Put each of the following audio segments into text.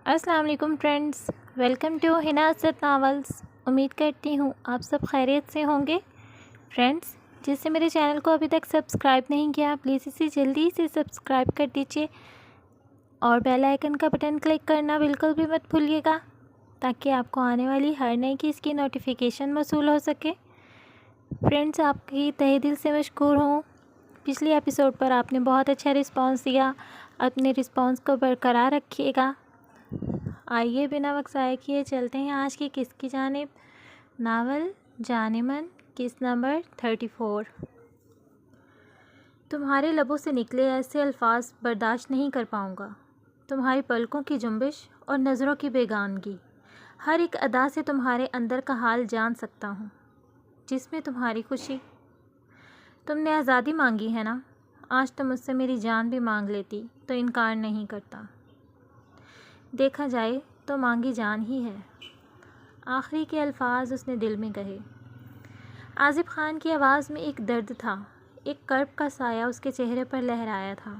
السلام علیکم friends, welcome to ہنا اسد ناولس۔ امید کرتی ہوں آپ سب خیریت سے ہوں گے۔ فرینڈس، جس نے میرے چینل کو ابھی تک سبسکرائب نہیں کیا پلیز اسے جلدی سے سبسکرائب کر دیجیے اور بیل آئیکن کا بٹن کلک کرنا بالکل بھی مت بھولیے گا تاکہ آپ کو آنے والی ہر نئی چیز کی نوٹیفیکیشن موصول ہو سکے۔ فرینڈس، آپ کی تہہ دل سے مشکور ہوں۔ پچھلی ایپیسوڈ پر آپ نے بہت اچھا رسپانس دیا، اپنے رسپانس کو برقرار رکھیے گا۔ آئیے بنا وقت ضائع کیے چلتے ہیں آج کی قسط کی جانب۔ ناول جان من، قسط نمبر 34۔ تمہارے لبوں سے نکلے ایسے الفاظ برداشت نہیں کر پاؤں گا۔ تمہاری پلکوں کی جنبش اور نظروں کی بیگانگی، ہر ایک ادا سے تمہارے اندر کا حال جان سکتا ہوں، جس میں تمہاری خوشی۔ تم نے آزادی مانگی ہے نا؟ آج تم مجھ سے میری جان بھی مانگ لیتی تو انکار نہیں کرتا۔ دیکھا جائے تو مانگی جان ہی ہے۔ آخری کے الفاظ اس نے دل میں کہے۔ عازب خان کی آواز میں ایک درد تھا، ایک کرب کا سایہ اس کے چہرے پر لہرایا تھا۔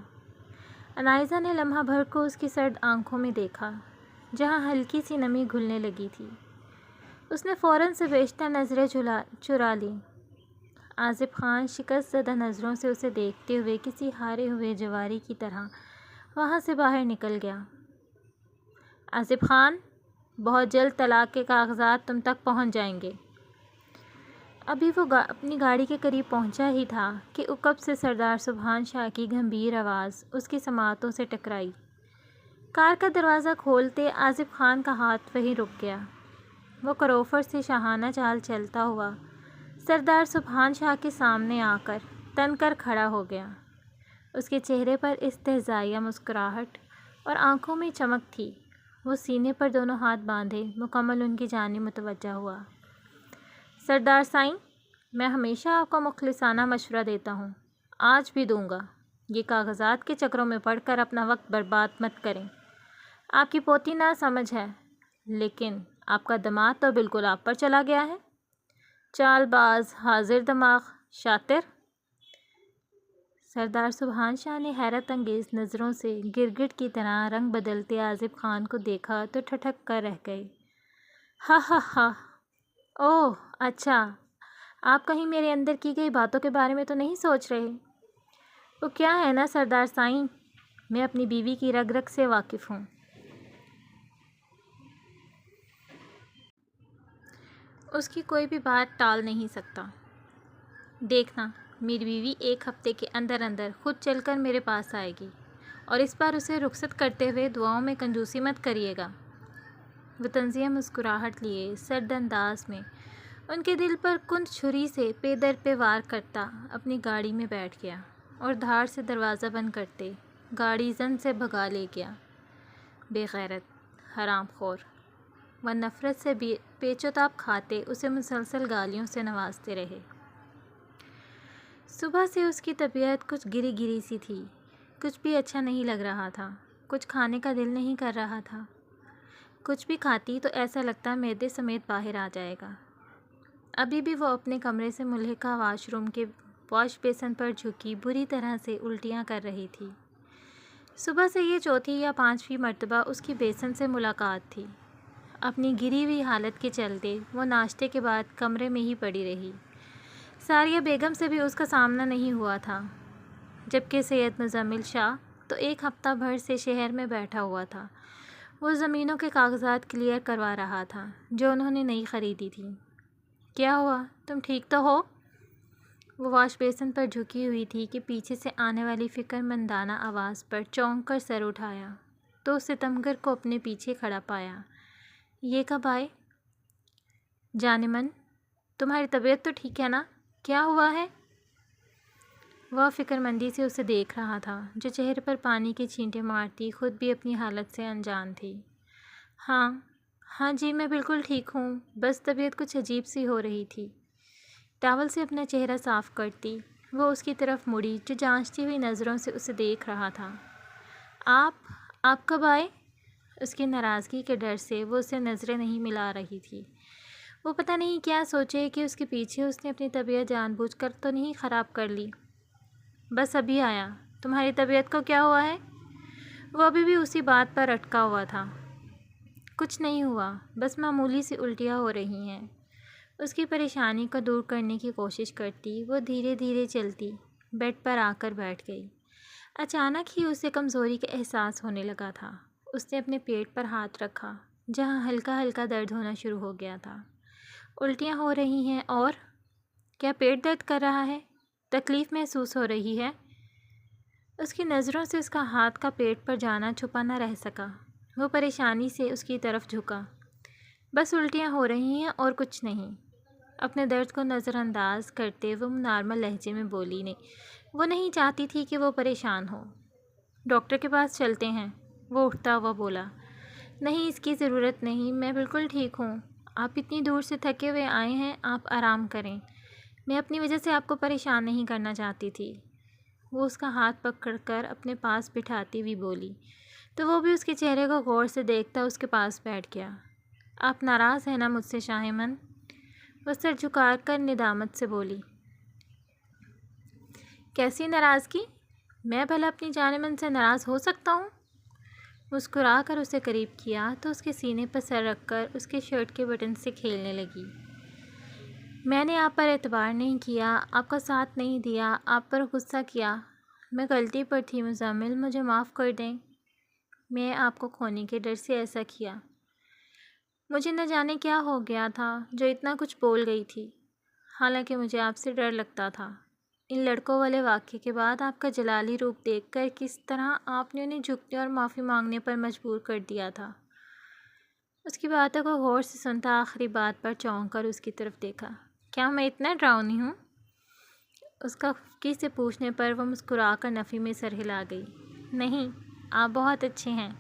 انائزہ نے لمحہ بھر کو اس کی سرد آنکھوں میں دیکھا، جہاں ہلکی سی نمی گھلنے لگی تھی۔ اس نے فوراً سے بیشتر نظریں چرا لیں۔ عازب خان شکست زدہ نظروں سے اسے دیکھتے ہوئے کسی ہارے ہوئے جواری کی طرح وہاں سے باہر نکل گیا۔ عازب خان، بہت جلد طلاق کے کاغذات تم تک پہنچ جائیں گے۔ ابھی وہ اپنی گاڑی کے قریب پہنچا ہی تھا کہ عقب سے سردار سبحان شاہ کی گمبھیر آواز اس کی سماعتوں سے ٹکرائی۔ کار کا دروازہ کھولتے عازب خان کا ہاتھ وہیں رک گیا۔ وہ کروفر سے شاہانہ چال چلتا ہوا سردار سبحان شاہ کے سامنے آ کر تن کر کھڑا ہو گیا۔ اس کے چہرے پر استہزائیہ مسکراہٹ اور آنکھوں میں چمک تھی۔ وہ سینے پر دونوں ہاتھ باندھے مکمل ان کی جانب متوجہ ہوا۔ سردار سائیں، میں ہمیشہ آپ کو مخلصانہ مشورہ دیتا ہوں، آج بھی دوں گا۔ یہ کاغذات کے چکروں میں پڑھ کر اپنا وقت برباد مت کریں۔ آپ کی پوتی نہ سمجھ ہے، لیکن آپ کا دماد تو بالکل آپ پر چلا گیا ہے۔ چال باز، حاضر دماغ، شاطر۔ سردار سبحان شاہ نے حیرت انگیز نظروں سے گرگٹ کی طرح رنگ بدلتے عازب خان کو دیکھا تو ٹھٹک کر رہ گئے۔ ہا ہا ہا، اوہ اچھا، آپ کہیں میرے اندر کی گئی باتوں کے بارے میں تو نہیں سوچ رہے؟ وہ کیا ہے نا سردار سائیں، میں اپنی بیوی کی رگ رگ سے واقف ہوں۔ اس کی کوئی بھی بات ٹال نہیں سکتا۔ دیکھنا، میری بیوی ایک ہفتے کے اندر اندر خود چل کر میرے پاس آئے گی، اور اس بار اسے رخصت کرتے ہوئے دعاؤں میں کنجوسی مت کریے گا۔ وہ طنزیہ مسکراہٹ لیے سرد انداز میں ان کے دل پر کند چھری سے پے در پہ وار کرتا اپنی گاڑی میں بیٹھ گیا اور دھاڑ سے دروازہ بند کرتے گاڑی زن سے بھگا لے گیا۔ بے غیرت، حرام خور۔ وہ نفرت سے پیچ و تاب کھاتے اسے مسلسل گالیوں سے نوازتے رہے۔ صبح سے اس کی طبیعت کچھ گری گری سی تھی، کچھ بھی اچھا نہیں لگ رہا تھا، کچھ کھانے کا دل نہیں کر رہا تھا۔ کچھ بھی کھاتی تو ایسا لگتا معدے سمیت باہر آ جائے گا۔ ابھی بھی وہ اپنے کمرے سے ملحقہ واش روم کے واش بیسن پر جھکی بری طرح سے الٹیاں کر رہی تھی۔ صبح سے یہ چوتھی یا پانچویں مرتبہ اس کی بیسن سے ملاقات تھی۔ اپنی گری ہوئی حالت کے چلتے وہ ناشتے کے بعد کمرے میں ہی پڑی رہی۔ ساریہ بیگم سے بھی اس کا سامنا نہیں ہوا تھا، جبکہ سید مزمل شاہ تو ایک ہفتہ بھر سے شہر میں بیٹھا ہوا تھا۔ وہ زمینوں کے کاغذات کلیئر کروا رہا تھا جو انہوں نے نئی خریدی تھی۔ کیا ہوا، تم ٹھیک تو ہو؟ وہ واش بیسن پر جھکی ہوئی تھی کہ پیچھے سے آنے والی فکر مندانہ آواز پر چونک کر سر اٹھایا تو ستمگر کو اپنے پیچھے کھڑا پایا۔ یہ کب آئے؟ جان من، تمہاری طبیعت تو ٹھیک ہے نا؟ کیا ہوا ہے؟ وہ فکر مندی سے اسے دیکھ رہا تھا، جو چہرے پر پانی کی چھینٹیں مارتی خود بھی اپنی حالت سے انجان تھی۔ ہاں جی، میں بالکل ٹھیک ہوں، بس طبیعت کچھ عجیب سی ہو رہی تھی۔ ٹاول سے اپنا چہرہ صاف کرتی وہ اس کی طرف مڑی، جو جانچتی ہوئی نظروں سے اسے دیکھ رہا تھا۔ آپ کب آئے؟ اس کی ناراضگی کے ڈر سے وہ اسے نظریں نہیں ملا رہی تھی۔ وہ پتہ نہیں کیا سوچے کہ اس کے پیچھے اس نے اپنی طبیعت جان بوجھ کر تو نہیں خراب کر لی۔ بس ابھی آیا۔ تمہاری طبیعت کو کیا ہوا ہے؟ وہ ابھی بھی اسی بات پر اٹکا ہوا تھا۔ کچھ نہیں ہوا، بس معمولی سی الٹیاں ہو رہی ہیں۔ اس کی پریشانی کو دور کرنے کی کوشش کرتی وہ دھیرے دھیرے چلتی بیڈ پر آ کر بیٹھ گئی۔ اچانک ہی اسے کمزوری کا احساس ہونے لگا تھا۔ اس نے اپنے پیٹ پر ہاتھ رکھا جہاں ہلکا ہلکا درد ہونا شروع ہو گیا تھا۔ الٹیاں ہو رہی ہیں اور کیا پیٹ درد کر رہا ہے؟ تکلیف محسوس ہو رہی ہے؟ اس کی نظروں سے اس کا ہاتھ کا پیٹ پر جانا چھپا نہ رہ سکا۔ وہ پریشانی سے اس کی طرف جھکا۔ بس الٹیاں ہو رہی ہیں اور کچھ نہیں۔ اپنے درد کو نظر انداز کرتے وہ نارمل لہجے میں بولی نہیں۔ وہ نہیں چاہتی تھی کہ وہ پریشان ہو۔ ڈاکٹر کے پاس چلتے ہیں، وہ اٹھتا ہوا بولا۔ نہیں، اس کی ضرورت نہیں، میں بالکل ٹھیک ہوں۔ آپ اتنی دور سے تھکے ہوئے آئے ہیں، آپ آرام کریں۔ میں اپنی وجہ سے آپ کو پریشان نہیں کرنا چاہتی تھی۔ وہ اس کا ہاتھ پکڑ کر اپنے پاس بٹھاتی ہوئی بولی، تو وہ بھی اس کے چہرے کو غور سے دیکھتا اس کے پاس بیٹھ گیا۔ آپ ناراض ہیں نا مجھ سے شاہ من؟ وہ سر جھکا کر ندامت سے بولی۔ کیسی ناراضگی؟ میں بھلا اپنی جان من سے ناراض ہو سکتا ہوں؟ مسکرا کر اسے قریب کیا تو اس کے سینے پر سر رکھ کر اس کے شرٹ کے بٹن سے کھیلنے لگی۔ میں نے آپ پر اعتبار نہیں کیا، آپ کا ساتھ نہیں دیا، آپ پر غصہ کیا۔ میں غلطی پر تھی مزمل، مجھے معاف کر دیں۔ میں آپ کو کھونے کے ڈر سے ایسا کیا۔ مجھے نہ جانے کیا ہو گیا تھا جو اتنا کچھ بول گئی تھی۔ حالانکہ مجھے آپ سے ڈر لگتا تھا۔ ان لڑکوں والے واقعے کے بعد آپ کا جلالی روپ دیکھ کر کس طرح آپ نے انہیں جھکنے اور معافی مانگنے پر مجبور کر دیا تھا۔ اس کی باتوں کو غور سے سنتا آخری بات پر چونک کر اس کی طرف دیکھا۔ کیا میں اتنا ڈراؤنی ہوں؟ اس کا خفگی سے پوچھنے پر وہ مسکرا کر نفی میں سر ہلا گئی۔ نہیں، آپ بہت اچھے ہیں۔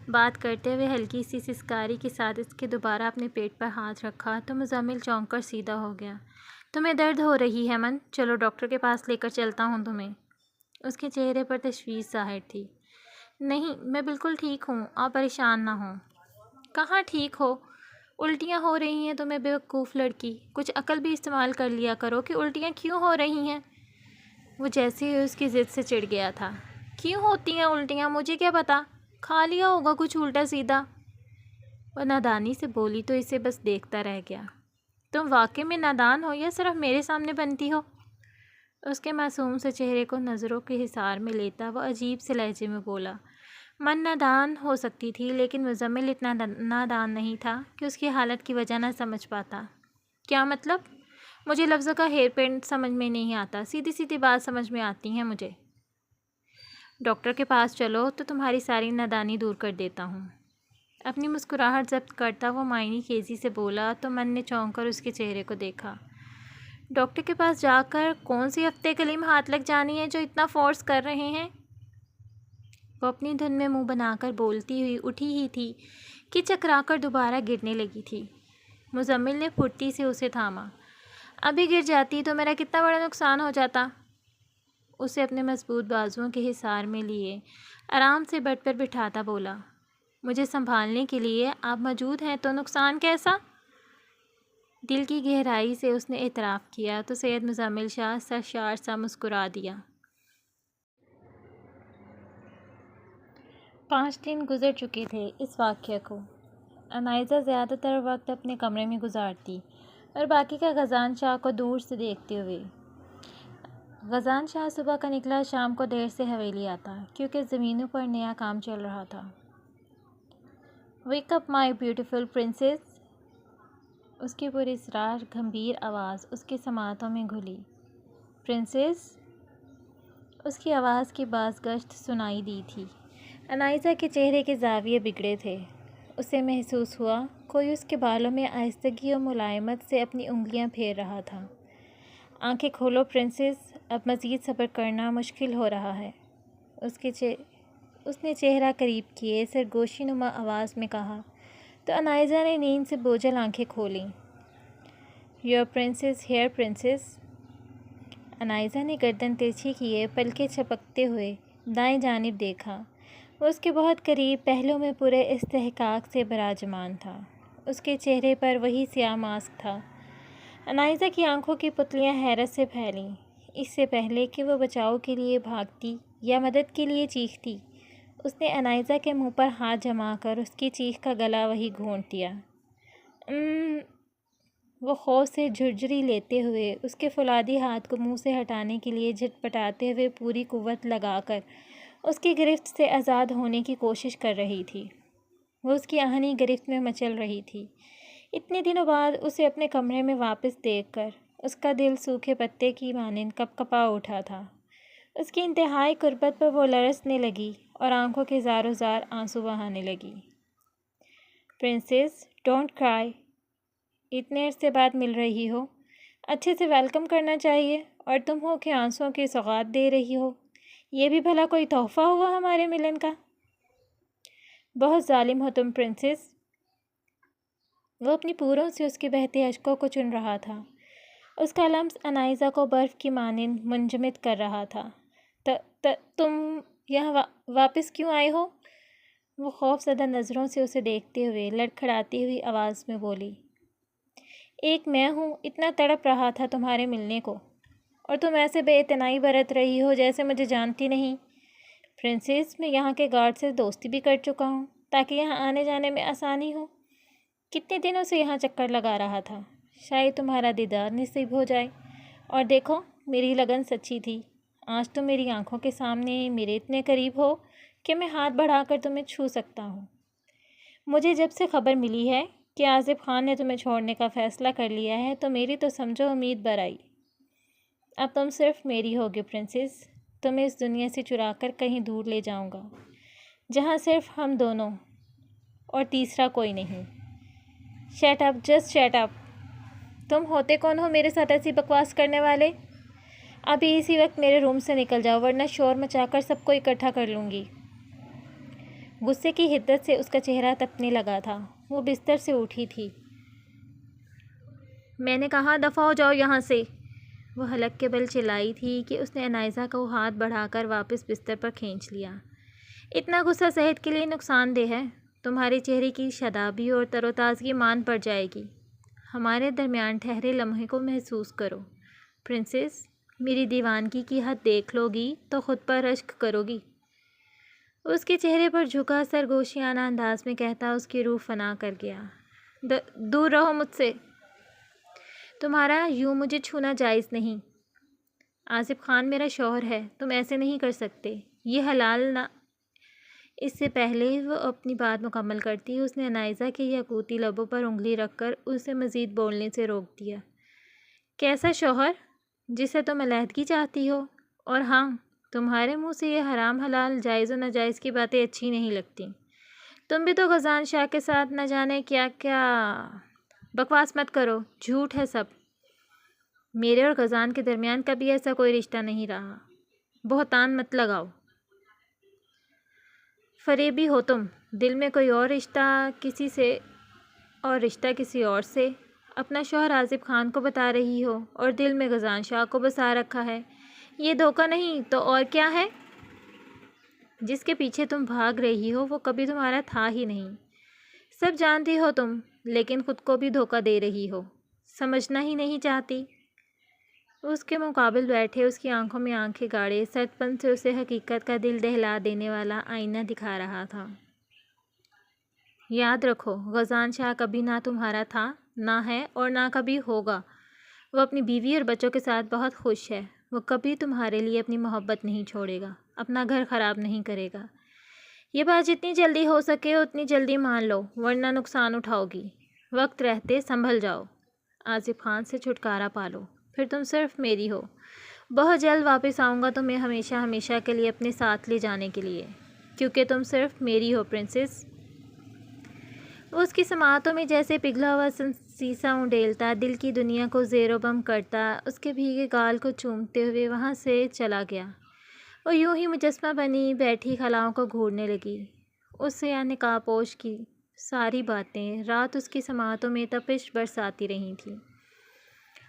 بات کرتے ہوئے ہلکی سی سسکاری کے ساتھ اس کے دوبارہ اپنے پیٹ پر ہاتھ رکھا تو مزمل چونک کر سیدھا ہو گیا۔ تمہیں درد ہو رہی ہے من؟ چلو ڈاکٹر کے پاس لے کر چلتا ہوں تمہیں۔ اس کے چہرے پر تشویش ظاہر تھی۔ نہیں، میں بالکل ٹھیک ہوں، آپ پریشان نہ ہوں۔ کہاں ٹھیک ہو؟ الٹیاں ہو رہی ہیں تمہیں بے وقوف لڑکی، کچھ عقل بھی استعمال کر لیا کرو کہ الٹیاں کیوں ہو رہی ہیں؟ وہ جیسے ہی اس کی ضد سے چڑ گیا تھا۔ کیوں ہوتی ہیں الٹیاں؟ مجھے کیا پتا، کھا لیا ہوگا کچھ الٹا سیدھا۔ وہ نادانی سے بولی تو اسے بس دیکھتا رہ گیا۔ تم واقعی میں نادان ہو یا صرف میرے سامنے بنتی ہو؟ اس کے معصوم سے چہرے کو نظروں کے حصار میں لیتا وہ عجیب سے لہجے میں بولا۔ من نادان ہو سکتی تھی لیکن مزمل اتنا نادان نہیں تھا کہ اس کی حالت کی وجہ نہ سمجھ پاتا۔ کیا مطلب؟ مجھے لفظوں کا ہیر پھیر سمجھ میں نہیں آتا، سیدھی سیدھی بات سمجھ میں آتی ہیں مجھے۔ ڈاکٹر کے پاس چلو تو تمہاری ساری نادانی دور کر دیتا ہوں۔ اپنی مسکراہٹ ضبط کرتا وہ معنی خیزی سے بولا تو من نے چونک کر اس کے چہرے کو دیکھا۔ ڈاکٹر کے پاس جا کر کون سی ہفتے کلیم ہاتھ لگ جانی ہے جو اتنا فورس کر رہے ہیں؟ وہ اپنی دھن میں منہ بنا کر بولتی ہوئی اٹھی ہی تھی کہ چکرا کر دوبارہ گرنے لگی تھی۔ مزمل نے پھرتی سے اسے تھاما۔ ابھی گر جاتی تو میرا کتنا بڑا نقصان ہو جاتا۔ اسے اپنے مضبوط بازوؤں کے حصار میں لیے آرام سے بیڈ پر بٹھاتا بولا۔ مجھے سنبھالنے کے لیے آپ موجود ہیں تو نقصان کیسا؟ دل کی گہرائی سے اس نے اعتراف کیا تو سید مزمل شاہ سرشار سا مسکرا دیا۔ 5 دن گزر چکے تھے اس واقعے کو۔ انائزہ زیادہ تر وقت اپنے کمرے میں گزارتی اور باقی کا غزان شاہ کو دور سے دیکھتے ہوئے۔ غزان شاہ صبح کا نکلا شام کو دیر سے حویلی آتا کیونکہ زمینوں پر نیا کام چل رہا تھا۔ ویک اپ مائی بیوٹیفل پرنسس، اس کی پراسرار گھمبیر آواز اس کے سماعتوں میں گھلی۔ پرنسس، اس کی آواز کی بازگشت سنائی دی تھی۔ انائزہ کے چہرے کے زاویے بگڑے تھے۔ اسے محسوس ہوا کوئی اس کے بالوں میں آہستگی اور ملائمت سے اپنی انگلیاں پھیر رہا تھا۔ آنکھیں کھولو پرنسس، اب مزید صبر کرنا مشکل ہو رہا ہے۔ اس نے چہرہ قریب کیے سرگوشی نما آواز میں کہا تو انائزہ نے نیند سے بوجھل آنکھیں کھولیں۔ Your princess here princess. Anaiza نے گردن ترچھی کیے پلکیں چھپکتے ہوئے دائیں جانب دیکھا۔ وہ اس کے بہت قریب پہلو میں پورے استحقاق سے براجمان تھا۔ اس کے چہرے پر وہی سیاہ ماسک تھا۔ انائزہ کی آنکھوں کی پتلیاں حیرت سے پھیلیں۔ اس سے پہلے کہ وہ بچاؤ کے لیے بھاگتی یا مدد کے لیے چیختی، اس نے انائزہ کے منہ پر ہاتھ جما کر اس کی چیخ کا گلا وہی گھونٹ دیا۔ وہ خوف سے جھرجھری لیتے ہوئے اس کے فولادی ہاتھ کو منہ سے ہٹانے کے لیے جھٹپٹاتے ہوئے پوری قوت لگا کر اس کی گرفت سے آزاد ہونے کی کوشش کر رہی تھی۔ وہ اس کی آہنی گرفت میں مچل رہی تھی۔ اتنے دنوں بعد اسے اپنے کمرے میں واپس دیکھ کر اس کا دل سوکھے پتے کی مانند کپ کپا اٹھا تھا۔ اس کی انتہائی قربت پر وہ لرزنے لگی اور آنکھوں کے زاروں زار آنسو بہانے لگی۔ پرنسس، ڈونٹ کرائی۔ اتنے عرصے بعد مل رہی ہو، اچھے سے ویلکم کرنا چاہیے، اور تم ہو کہ آنسوؤں کی سوغات دے رہی ہو۔ یہ بھی بھلا کوئی تحفہ ہوا ہمارے ملن کا؟ بہت ظالم ہو تم پرنسس۔ وہ اپنی پوروں سے اس کے بہتے اشکوں کو چن رہا تھا۔ اس کا لمس انائزہ کو برف کی مانند منجمد کر رہا تھا۔ تم یہاں واپس کیوں آئے ہو؟ وہ خوف زدہ نظروں سے اسے دیکھتے ہوئے لڑکھڑاتی ہوئی آواز میں بولی۔ ایک میں ہوں اتنا تڑپ رہا تھا تمہارے ملنے کو، اور تم ایسے بے اعتنائی برت رہی ہو جیسے مجھے جانتی نہیں۔ پرنسس، میں یہاں کے گارڈ سے دوستی بھی کر چکا ہوں تاکہ یہاں آنے جانے میں آسانی ہو۔ کتنے دنوں سے یہاں چکر لگا رہا تھا، شاید تمہارا دیدار نصیب ہو جائے۔ اور دیکھو، میری لگن سچی تھی۔ آج تم میری آنکھوں کے سامنے میرے اتنے قریب ہو کہ میں ہاتھ بڑھا کر تمہیں چھو سکتا ہوں۔ مجھے جب سے خبر ملی ہے کہ آصف خان نے تمہیں چھوڑنے کا فیصلہ کر لیا ہے تو میری تو سمجھو امید بر آئی۔ اب تم صرف میری ہوگی پرنسس۔ تمہیں اس دنیا سے چرا کر کہیں دور لے جاؤں گا جہاں صرف ہم دونوں اور تیسرا کوئی نہیں۔ Shut up, just shut up. تم ہوتے کون ہو میرے ساتھ ایسی بکواس کرنے والے؟ ابھی اسی وقت میرے روم سے نکل جاؤ ورنہ شور مچا کر سب کو اکٹھا کر لوں گی۔ غصے کی حدت سے اس کا چہرہ تپنے لگا تھا۔ وہ بستر سے اٹھی تھی۔ میں نے کہا دفع ہو جاؤ یہاں سے۔ وہ حلق کے بل چلائی تھی کہ اس نے انائزہ کو ہاتھ بڑھا کر واپس بستر پر کھینچ لیا۔ اتنا غصہ صحت کے لیے نقصان دہ ہے۔ تمہارے چہرے کی شادابی اور تر و تازگی مان پڑ جائے گی۔ ہمارے درمیان ٹھہرے لمحے کو محسوس کرو۔ پرنسس، میری دیوانگی کی حد دیکھ لو گی تو خود پر رشک کرو گی۔ اس کے چہرے پر جھکا سرگوشیانہ انداز میں کہتا اس کی روح فنا کر گیا۔ دور رہو مجھ سے۔ تمہارا یوں مجھے چھونا جائز نہیں۔ آصف خان میرا شوہر ہے، تم ایسے نہیں کر سکتے، یہ حلال نہ۔ اس سے پہلے وہ اپنی بات مکمل کرتی اس نے انائزہ کے یاقوتی لبوں پر انگلی رکھ کر اسے مزید بولنے سے روک دیا۔ کیسا شوہر؟ جسے تم علیحدگی چاہتی ہو؟ اور ہاں، تمہارے منہ سے یہ حرام حلال جائز و ناجائز کی باتیں اچھی نہیں لگتی۔ تم بھی تو غزان شاہ کے ساتھ نہ جانے کیا کیا۔ بکواس مت کرو، جھوٹ ہے سب۔ میرے اور غزان کے درمیان کبھی ایسا کوئی رشتہ نہیں رہا۔ بہتان مت لگاؤ۔ فریبی ہو تم۔ دل میں کوئی اور رشتہ کسی سے اور رشتہ کسی اور سے۔ اپنا شوہر آصف خان کو بتا رہی ہو اور دل میں غزان شاہ کو بسا رکھا ہے۔ یہ دھوکہ نہیں تو اور کیا ہے؟ جس کے پیچھے تم بھاگ رہی ہو وہ کبھی تمہارا تھا ہی نہیں۔ سب جانتی ہو تم، لیکن خود کو بھی دھوکہ دے رہی ہو۔ سمجھنا ہی نہیں چاہتی۔ اس کے مقابل بیٹھے اس کی آنکھوں میں آنکھیں گاڑے سرد پن سے اسے حقیقت کا دل دہلا دینے والا آئینہ دکھا رہا تھا۔ یاد رکھو، غزان شاہ کبھی نہ تمہارا تھا، نہ ہے اور نہ کبھی ہوگا۔ وہ اپنی بیوی اور بچوں کے ساتھ بہت خوش ہے۔ وہ کبھی تمہارے لیے اپنی محبت نہیں چھوڑے گا، اپنا گھر خراب نہیں کرے گا۔ یہ بات جتنی جلدی ہو سکے اتنی جلدی مان لو ورنہ نقصان اٹھاؤ گی۔ وقت رہتے سنبھل جاؤ۔ آصف خان سے چھٹکارا پالو، پھر تم صرف میری ہو۔ بہت جلد واپس آؤں گا تمہیں ہمیشہ ہمیشہ کے لیے اپنے ساتھ لے جانے کے لیے، کیونکہ تم صرف میری ہو پرنسس۔ وہ اس کی سماعتوں میں جیسے پگھلا ہوا سیسا اونڈیلتا، دل کی دنیا کو زیر و بم کرتا، اس کے بھیگے گال کو چومتے ہوئے وہاں سے چلا گیا۔ وہ یوں ہی مجسمہ بنی بیٹھی خلاؤں کو گھورنے لگی۔ اس سے یا نقاب پوش کی ساری باتیں رات اس کی سماعتوں میں تپش برساتی رہی تھیں۔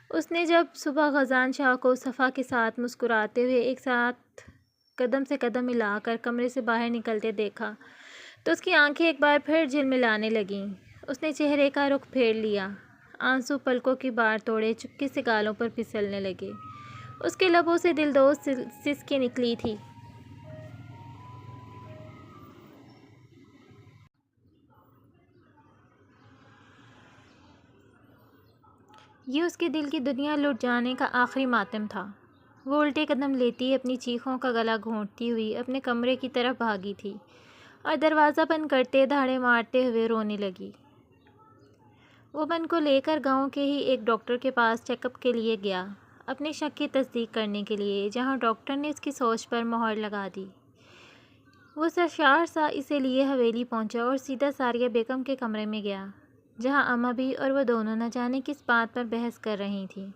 اس نے جب صبح غزان شاہ کو صفا کے ساتھ مسکراتے ہوئے ایک ساتھ قدم سے قدم ملا کر کمرے سے باہر نکلتے دیکھا تو اس کی آنکھیں ایک بار پھر جھلملانے لگیں۔ اس نے چہرے کا رخ پھیر لیا۔ آنسو پلکوں کی بار توڑے چپکے سے گالوں پر پھسلنے لگے۔ اس کے لبوں سے دلدوز سسکی نکلی تھی۔ یہ اس کے دل کی دنیا لٹ جانے کا آخری ماتم تھا۔ وہ الٹے قدم لیتی اپنی چیخوں کا گلا گھونٹتی ہوئی اپنے کمرے کی طرف بھاگی تھی اور دروازہ بند کرتے دھاڑے مارتے ہوئے رونے لگی۔ وہ من کو لے کر گاؤں کے ہی ایک ڈاکٹر کے پاس چیک اپ کے لیے گیا، اپنے شک کی تصدیق کرنے کے لیے، جہاں ڈاکٹر نے اس کی سوچ پر مہر لگا دی۔ وہ سرشار سا اسے لیے حویلی پہنچا اور سیدھا ساریہ بیگم کے کمرے میں گیا، جہاں اماں بھی اور وہ دونوں نہ جانے کس بات پر بحث کر رہی تھیں۔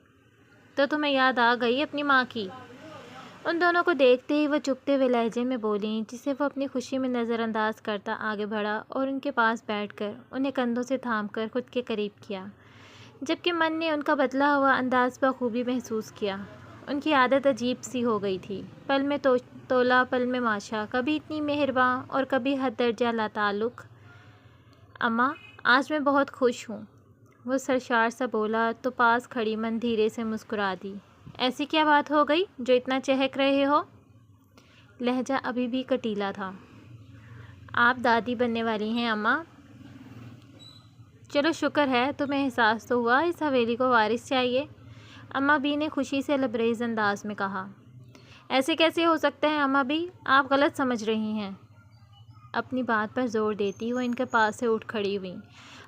تو تمہیں یاد آ گئی اپنی ماں کی؟ ان دونوں کو دیکھتے ہی وہ چپتے ہوئے لہجے میں بولیں، جسے وہ اپنی خوشی میں نظر انداز کرتا آگے بڑھا اور ان کے پاس بیٹھ کر انہیں کندھوں سے تھام کر خود کے قریب کیا، جبکہ من نے ان کا بدلا ہوا انداز بخوبی محسوس کیا۔ ان کی عادت عجیب سی ہو گئی تھی، پل میں تولا پل میں ماشا، کبھی اتنی مہرباں اور کبھی حد درجہ لا تعلق۔ اماں، آج میں بہت خوش ہوں، وہ سرشار سا بولا تو پاس کھڑی من دھیرے سے مسکرا دی۔ ایسی کیا بات ہو گئی جو اتنا چہک رہے ہو؟ لہجہ ابھی بھی کٹیلا تھا۔ آپ دادی بننے والی ہیں اماں۔ چلو شکر ہے، تمہیں احساس تو ہوا اس حویلی کو وارث چاہیے، اماں بی نے خوشی سے لبریز انداز میں کہا۔ ایسے کیسے ہو سکتا ہے اماں بی، آپ غلط سمجھ رہی ہیں۔ اپنی بات پر زور دیتی وہ ان کے پاس سے اٹھ کھڑی ہوئی۔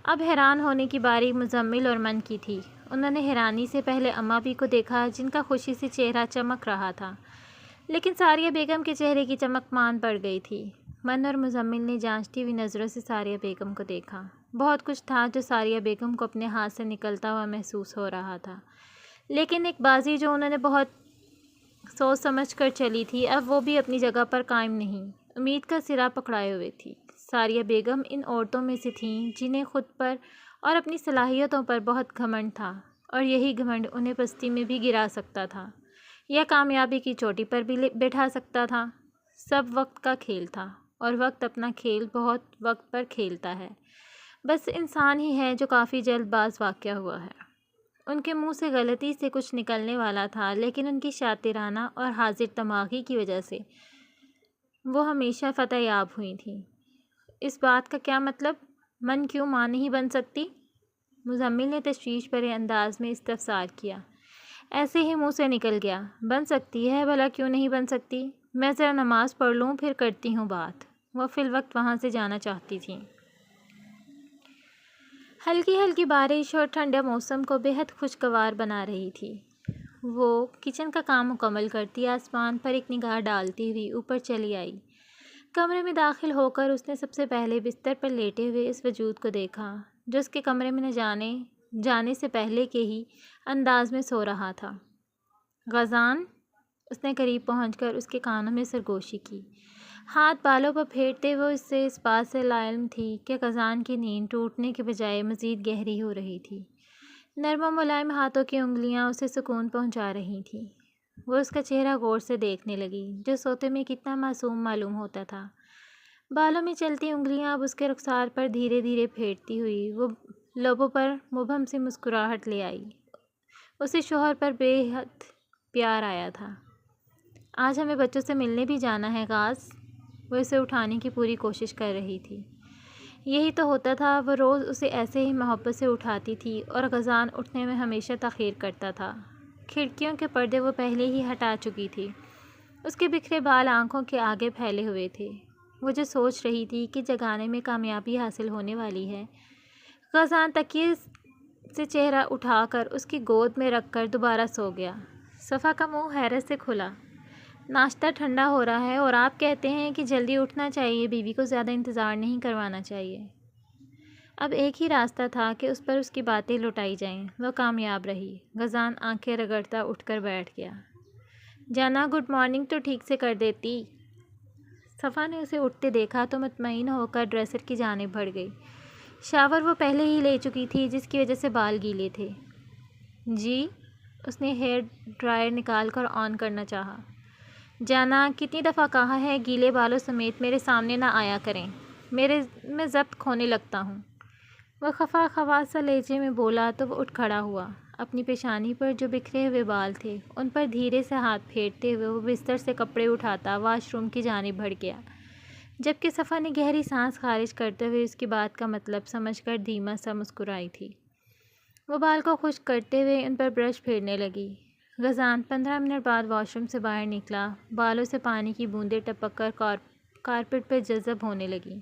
اب حیران ہونے کی باری مزمل اور من کی تھی۔ انہوں نے حیرانی سے پہلے اماں بی کو دیکھا، جن کا خوشی سے چہرہ چمک رہا تھا، لیکن ساریہ بیگم کے چہرے کی چمک مان پڑ گئی تھی۔ من اور مزمل نے جانچتی ہوئی نظروں سے ساریہ بیگم کو دیکھا۔ بہت کچھ تھا جو ساریہ بیگم کو اپنے ہاتھ سے نکلتا ہوا محسوس ہو رہا تھا، لیکن ایک بازی جو انہوں نے بہت سوچ سمجھ کر چلی تھی، اب وہ بھی اپنی جگہ پر قائم نہیں، امید کا سرا پکڑائے ہوئے تھی۔ ساریہ بیگم ان عورتوں میں سے تھیں جنہیں خود پر اور اپنی صلاحیتوں پر بہت گھمنڈ تھا، اور یہی گھمنڈ انہیں پستی میں بھی گرا سکتا تھا یا کامیابی کی چوٹی پر بھی بٹھا سکتا تھا۔ سب وقت کا کھیل تھا، اور وقت اپنا کھیل بہت وقت پر کھیلتا ہے، بس انسان ہی ہے جو کافی جلد باز واقع ہوا ہے۔ ان کے منہ سے غلطی سے کچھ نکلنے والا تھا، لیکن ان کی شاطرانہ اور حاضر دماغی کی وجہ سے وہ ہمیشہ فتح یاب ہوئی تھیں۔ اس بات کا کیا مطلب؟ من کیوں ماں نہیں بن سکتی؟ مزمل نے تشویش بھرے انداز میں استفسار کیا۔ ایسے ہی منہ سے نکل گیا، بن سکتی ہے، بھلا کیوں نہیں بن سکتی؟ میں ذرا نماز پڑھ لوں پھر کرتی ہوں بات۔ وہ فی الوقت وہاں سے جانا چاہتی تھیں۔ ہلکی ہلکی بارش اور ٹھنڈا موسم کو بے حد خوشگوار بنا رہی تھی۔ وہ کچن کا کام مکمل کرتی آسمان پر ایک نگاہ ڈالتی ہوئی اوپر چلی آئی۔ کمرے میں داخل ہو کر اس نے سب سے پہلے بستر پر لیٹے ہوئے اس وجود کو دیکھا، جو اس کے کمرے میں نہ جانے سے پہلے کے ہی انداز میں سو رہا تھا۔ غزان، اس نے قریب پہنچ کر اس کے کانوں میں سرگوشی کی، ہاتھ بالوں پر پھیرتے وہ اس سے اس بات سے لاعلم تھی کہ غزان کی نیند ٹوٹنے کے بجائے مزید گہری ہو رہی تھی۔ نرم و ملائم ہاتھوں کی انگلیاں اسے سکون پہنچا رہی تھیں۔ وہ اس کا چہرہ غور سے دیکھنے لگی، جو سوتے میں کتنا معصوم معلوم ہوتا تھا۔ بالوں میں چلتی انگلیاں اب اس کے رخسار پر دھیرے دھیرے پھیرتی ہوئی وہ لبوں پر مبہم سی مسکراہٹ لے آئی۔ اسے شوہر پر بے حد پیار آیا تھا۔ آج ہمیں بچوں سے ملنے بھی جانا ہے غاز، وہ اسے اٹھانے کی پوری کوشش کر رہی تھی۔ یہی تو ہوتا تھا، وہ روز اسے ایسے ہی محبت سے اٹھاتی تھی اور غزان اٹھنے میں ہمیشہ تاخیر کرتا تھا۔ کھڑکیوں کے پردے وہ پہلے ہی ہٹا چکی تھی۔ اس کے بکھرے بال آنکھوں کے آگے پھیلے ہوئے تھے۔ وہ جو سوچ رہی تھی کہ جگانے میں کامیابی حاصل ہونے والی ہے۔ غزان تکیے سے چہرہ اٹھا کر اس کی گود میں رکھ کر دوبارہ سو گیا۔ صفا کا منہ حیرت سے کھلا۔ ناشتہ ٹھنڈا ہو رہا ہے اور آپ کہتے ہیں کہ جلدی اٹھنا چاہیے، بیوی کو زیادہ انتظار نہیں کروانا چاہیے۔ اب ایک ہی راستہ تھا کہ اس پر اس کی باتیں لٹائی جائیں۔ وہ کامیاب رہی۔ غزان آنکھیں رگڑتا اٹھ کر بیٹھ گیا۔ جانا، گڈ مارننگ تو ٹھیک سے کر دیتی۔ صفا نے اسے اٹھتے دیکھا تو مطمئن ہو کر ڈریسر کی جانب بڑھ گئی۔ شاور وہ پہلے ہی لے چکی تھی، جس کی وجہ سے بال گیلے تھے۔ جی، اس نے ہیئر ڈرائر نکال کر آن کرنا چاہا۔ جانا، کتنی دفعہ کہا ہے گیلے بالوں سمیت میرے سامنے نہ آیا کریں، میں ضبط کھونے لگتا ہوں۔ وہ خفا خواص سا لہجے میں بولا تو وہ اٹھ کھڑا ہوا۔ اپنی پیشانی پر جو بکھرے ہوئے بال تھے ان پر دھیرے سے ہاتھ پھیرتے ہوئے وہ بستر سے کپڑے اٹھاتا واش روم کی جانب بڑھ گیا، جبکہ صفا نے گہری سانس خارج کرتے ہوئے اس کی بات کا مطلب سمجھ کر دھیما سا مسکرائی تھی۔ وہ بال کو خشک کرتے ہوئے ان پر برش پھیرنے لگی۔ غزان 15 منٹ بعد واش روم سے باہر نکلا۔ بالوں سے پانی کی بوندیں ٹپک کر کارپیٹ پہ جذب ہونے لگیں۔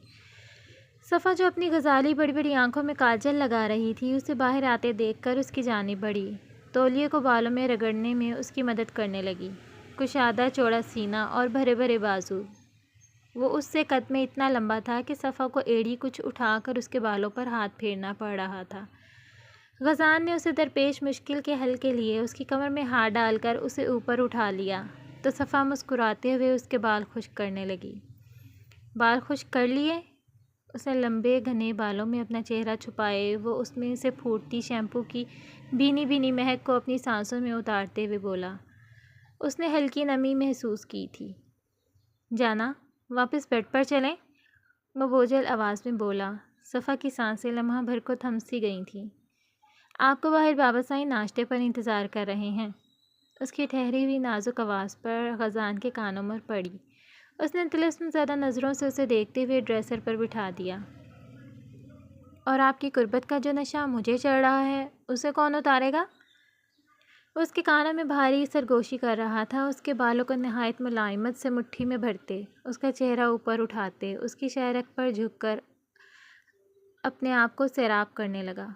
صفا جو اپنی غزالی بڑی بڑی آنکھوں میں کاجل لگا رہی تھی، اسے باہر آتے دیکھ کر اس کی جانب بڑھی، تولیے کو بالوں میں رگڑنے میں اس کی مدد کرنے لگی۔ کشادہ چوڑا سینہ اور بھرے بھرے بازو، وہ اس سے قد میں اتنا لمبا تھا کہ صفا کو ایڑی کچھ اٹھا کر اس کے بالوں پر ہاتھ پھیرنا پڑ رہا تھا۔ غزان نے اسے درپیش مشکل کے حل کے لیے اس کی کمر میں ہاتھ ڈال کر اسے اوپر اٹھا لیا تو صفا مسکراتے ہوئے اس کے بال خشک کرنے لگی۔ بال خشک کر لیے؟ اس نے لمبے گھنے بالوں میں اپنا چہرہ چھپائے وہ اس میں سے پھوٹتی شیمپو کی بھینی بھینی مہک کو اپنی سانسوں میں اتارتے ہوئے بولا۔ اس نے ہلکی نمی محسوس کی تھی۔ جانا، واپس بیڈ پر چلیں؟ وہ بوجھل آواز میں بولا۔ صفا کی سانسیں لمحہ بھر کو تھم سی گئی تھیں۔ آپ کو باہر بابا سائی ناشتے پر انتظار کر رہے ہیں۔ اس کی ٹھہری ہوئی نازک آواز پر غزان کے کانوں میں پڑی۔ اس نے طلسم زدہ نظروں سے اسے دیکھتے ہوئے ڈریسر پر بٹھا دیا۔ اور آپ کی قربت کا جو نشہ مجھے چڑھ رہا ہے، اسے کون اتارے گا؟ وہ اس کے کانوں میں بھاری سرگوشی کر رہا تھا، اس کے بالوں کو نہایت ملائمت سے مٹھی میں بھرتے، اس کا چہرہ اوپر اٹھاتے، اس کی شہرک پر جھک کر اپنے آپ کو سیراب کرنے لگا۔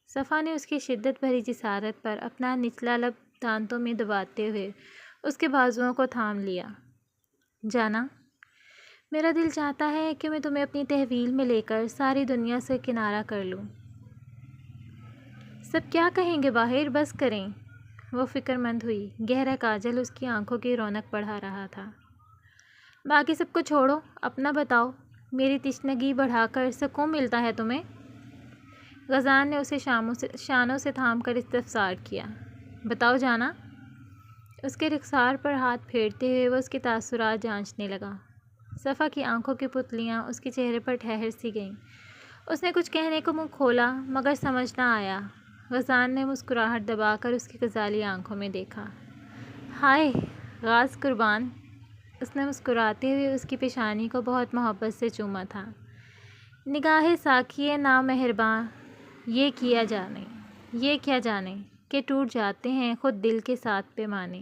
صفا نے اس کی شدت بھری جسارت پر اپنا نچلا لب دانتوں میں دباتے ہوئے اس کے بازوؤں کو تھام لیا۔ جانا، میرا دل چاہتا ہے کہ میں تمہیں اپنی تحویل میں لے کر ساری دنیا سے کنارہ کر لوں۔ سب کیا کہیں گے باہر، بس کریں۔ وہ فکر مند ہوئی، گہرا کاجل اس کی آنکھوں کی رونق بڑھا رہا تھا۔ باقی سب کو چھوڑو، اپنا بتاؤ، میری تشنگی بڑھا کر سکون ملتا ہے تمہیں؟ غزان نے اسے شانوں سے تھام کر استفسار کیا۔ بتاؤ جانا۔ اس کے رخسار پر ہاتھ پھیرتے ہوئے وہ اس کے تاثرات جانچنے لگا۔ صفا کی آنکھوں کی پتلیاں اس کے چہرے پر ٹھہر سی گئیں۔ اس نے کچھ کہنے کو منہ کھولا مگر سمجھ نہ آیا۔ غزان نے مسکراہٹ دبا کر اس کی غزالی آنکھوں میں دیکھا۔ ہائے غاز قربان! اس نے مسکراتے ہوئے اس کی پیشانی کو بہت محبت سے چوما تھا۔ نگاہ ساکھیِ نامہرباں، یہ کیا جانے کہ ٹوٹ جاتے ہیں خود دل کے ساتھ پیمانے۔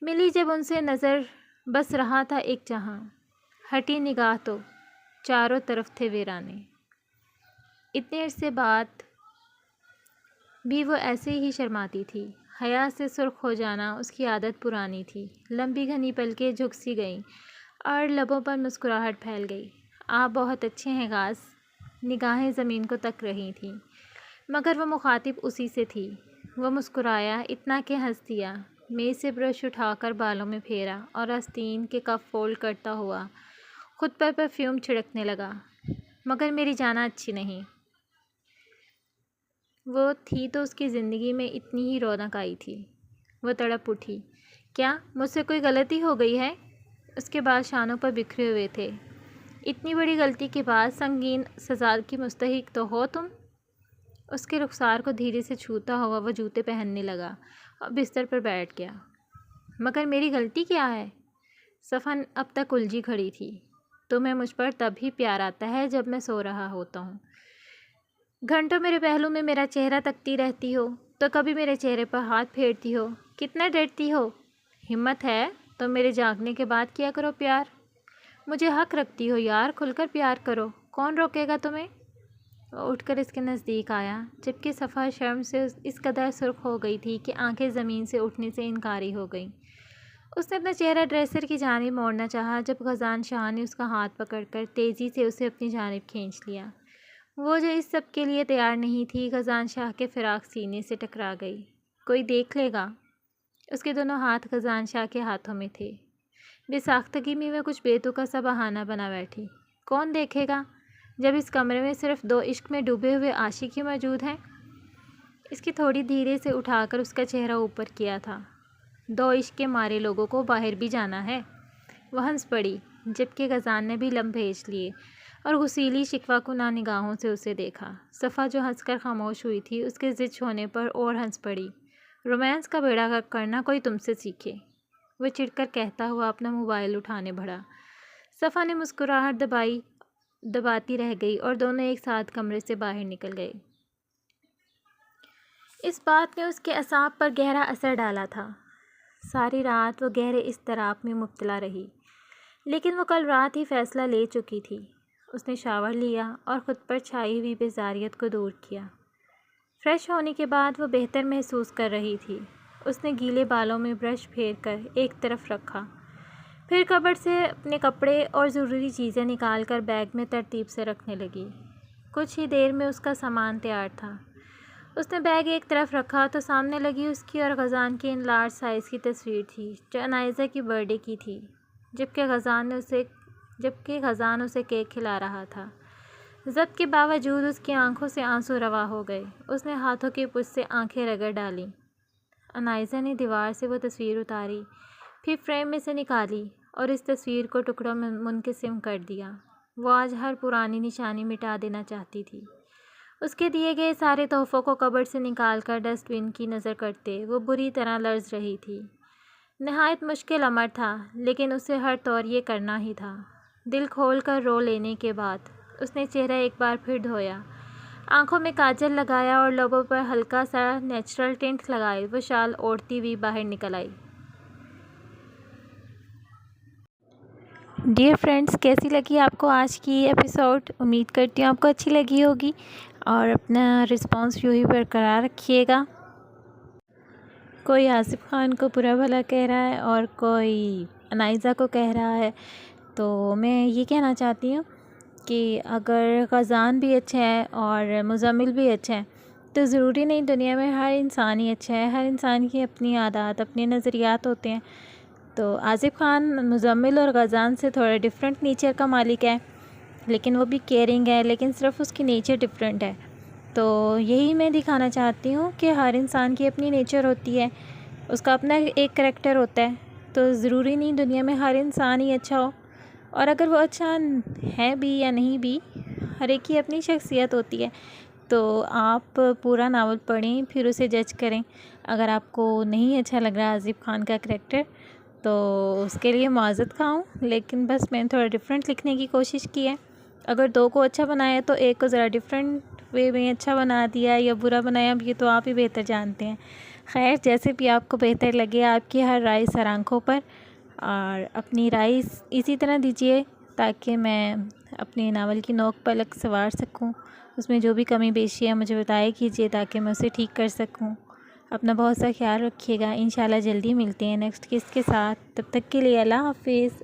ملی جب ان سے نظر بس رہا تھا ایک جہاں، ہٹی نگاہ تو چاروں طرف تھے ویرانے۔ اتنے عرصے بعد بھی وہ ایسے ہی شرماتی تھی۔ حیا سے سرخ ہو جانا اس کی عادت پرانی تھی۔ لمبی گھنی پلکیں جھک سی گئیں اور لبوں پر مسکراہٹ پھیل گئی۔ آپ بہت اچھے ہیں غاز۔ نگاہیں زمین کو تک رہی تھیں مگر وہ مخاطب اسی سے تھی۔ وہ مسکرایا، اتنا کہ ہنس دیا، میز سے برش اٹھا کر بالوں میں پھیرا اور آستین کے کف فولڈ کرتا ہوا خود پر پرفیوم چھڑکنے لگا۔ مگر میری جانا اچھی نہیں۔ وہ تھی تو اس کی زندگی میں اتنی ہی رونق آئی تھی۔ وہ تڑپ اٹھی۔ کیا مجھ سے کوئی غلطی ہو گئی ہے؟ اس کے بال شانوں پر بکھرے ہوئے تھے۔ اتنی بڑی غلطی کے بعد سنگین سزا کی مستحق تو ہو تم۔ اس کے رخسار کو دھیرے سے چھوتا ہوا وہ جوتے پہننے لگا اور بستر پر بیٹھ گیا۔ مگر میری غلطی کیا ہے؟ صفا اب تک الجھی کھڑی تھی۔ تمہیں مجھ پر تب ہی پیار آتا ہے جب میں سو رہا ہوتا ہوں۔ گھنٹوں میرے پہلو میں میرا چہرہ تکتی رہتی ہو تو کبھی میرے چہرے پر ہاتھ پھیرتی ہو۔ کتنا ڈرتی ہو؟ ہمت ہے تو میرے جاگنے کے بعد کیا کرو پیار۔ مجھے حق رکھتی ہو یار، کھل کر پیار کرو، کون روکے گا تمہیں؟ وہ اٹھ کر اس کے نزدیک آیا جبکہ صفا شرم سے اس قدر سرخ ہو گئی تھی کہ آنکھیں زمین سے اٹھنے سے انکاری ہو گئیں۔ اس نے اپنا چہرہ ڈریسر کی جانب موڑنا چاہا جب غزان شاہ نے اس کا ہاتھ پکڑ کر تیزی سے اسے اپنی جانب کھینچ لیا۔ وہ جو اس سب کے لیے تیار نہیں تھی، غزان شاہ کے فراق سینے سے ٹکرا گئی۔ کوئی دیکھ لے گا؟ اس کے دونوں ہاتھ غزان شاہ کے ہاتھوں میں تھے۔ بے ساختگی میں وہ کچھ بےتوقع سا بہانہ بنا بیٹھی۔ کون دیکھے گا جب اس کمرے میں صرف دو عشق میں ڈوبے ہوئے عاشق ہی موجود ہیں؟ اس کی تھوڑی دھیرے سے اٹھا کر اس کا چہرہ اوپر کیا تھا۔ دو عشق کے مارے لوگوں کو باہر بھی جانا ہے؟ وہ ہنس پڑی جبکہ غزان نے بھی لب بھیج لیے اور غسیلی شکوہ کناں نگاہوں سے اسے دیکھا۔ صفا جو ہنس کر خاموش ہوئی تھی اس کے زچ ہونے پر اور ہنس پڑی۔ رومانس کا بیڑا غرق کرنا کوئی تم سے سیکھے، وہ چڑھ کر کہتا ہوا اپنا موبائل اٹھانے بڑھا۔ صفا نے مسکراہٹ دباتی رہ گئی اور دونوں ایک ساتھ کمرے سے باہر نکل گئے۔ اس بات نے اس کے اعصاب پر گہرا اثر ڈالا تھا۔ ساری رات وہ گہرے اضطراب میں مبتلا رہی، لیکن وہ کل رات ہی فیصلہ لے چکی تھی۔ اس نے شاور لیا اور خود پر چھائی ہوئی بیزاریت کو دور کیا۔ فریش ہونے کے بعد وہ بہتر محسوس کر رہی تھی۔ اس نے گیلے بالوں میں برش پھیر کر ایک طرف رکھا، پھر کبرڈ سے اپنے کپڑے اور ضروری چیزیں نکال کر بیگ میں ترتیب سے رکھنے لگی۔ کچھ ہی دیر میں اس کا سامان تیار تھا۔ اس نے بیگ ایک طرف رکھا تو سامنے لگی اس کی اور غزان کی ان لارج سائز کی تصویر تھی جو انائزہ کی برتھ ڈے کی تھی، جبکہ غزان اسے کیک کھلا رہا تھا۔ ضبط کے باوجود اس کی آنکھوں سے آنسو روا ہو گئے۔ اس نے ہاتھوں کی پشت سے آنکھیں رگڑ ڈالیں۔ انائزہ نے دیوار سے وہ تصویر اتاری، پھر فریم میں سے نکالی اور اس تصویر کو ٹکڑوں میں منقسم کر دیا۔ وہ آج ہر پرانی نشانی مٹا دینا چاہتی تھی۔ اس کے دیے گئے سارے تحفوں کو کبرڈ سے نکال کر ڈسٹ بن کی نظر کرتے وہ بری طرح لرز رہی تھی۔ نہایت مشکل امر تھا، لیکن اسے ہر طور یہ کرنا ہی تھا۔ دل کھول کر رو لینے کے بعد اس نے چہرہ ایک بار پھر دھویا، آنکھوں میں کاجل لگایا اور لبوں پر ہلکا سا نیچرل ٹنٹ لگائے وہ شال اوڑھتی ہوئی باہر نکل آئی۔ ڈیئر فرینڈس، کیسی لگی آپ کو آج کی ایپیسوڈ؟ امید کرتی ہوں آپ کو اچھی لگی ہوگی، اور اپنا رسپانس یوں ہی برقرار رکھیے گا۔ کوئی آصف خان کو برا بھلا کہہ رہا ہے اور کوئی انائزہ کو کہہ رہا ہے، تو میں یہ کہنا چاہتی ہوں کہ اگر غزان بھی اچھا ہے اور مزمل بھی اچھا ہے تو ضروری نہیں دنیا میں ہر انسان ہی اچھا ہے۔ ہر انسان کی اپنی عادات، اپنے نظریات ہوتے ہیں۔ تو آصف خان مزمل اور غزان سے تھوڑا ڈیفرنٹ نیچر کا مالک ہے، لیکن وہ بھی کیئرنگ ہے، لیکن صرف اس کی نیچر ڈیفرنٹ ہے۔ تو یہی میں دکھانا چاہتی ہوں کہ ہر انسان کی اپنی نیچر ہوتی ہے، اس کا اپنا ایک کریکٹر ہوتا ہے۔ تو ضروری نہیں دنیا میں ہر انسان ہی اچھا ہو، اور اگر وہ اچھا ہے بھی یا نہیں بھی، ہر ایک کی اپنی شخصیت ہوتی ہے۔ تو آپ پورا ناول پڑھیں، پھر اسے جج کریں۔ اگر آپ کو نہیں اچھا لگ رہا آصف خان کا کریکٹر تو اس کے لیے معذرت خواہ ہوں، لیکن بس میں نے تھوڑا ڈیفرنٹ لکھنے کی کوشش کی ہے۔ اگر دو کو اچھا بنایا تو ایک کو ذرا ڈیفرنٹ وے میں اچھا بنا دیا یا برا بنایا، یہ تو آپ ہی بہتر جانتے ہیں۔ خیر، جیسے بھی آپ کو بہتر لگے، آپ کی ہر رائے سر آنکھوں پر، اور اپنی رائے اسی طرح دیجیے تاکہ میں اپنے ناول کی نوک پلک سنوار سکوں۔ اس میں جو بھی کمی بیشی ہے مجھے بتایا کیجیے تاکہ میں اسے ٹھیک کر سکوں۔ اپنا بہت سا خیال رکھیے گا۔ انشاءاللہ جلدی ملتے ہیں نیکسٹ قسط کے ساتھ۔ تب تک کے لیے اللہ حافظ۔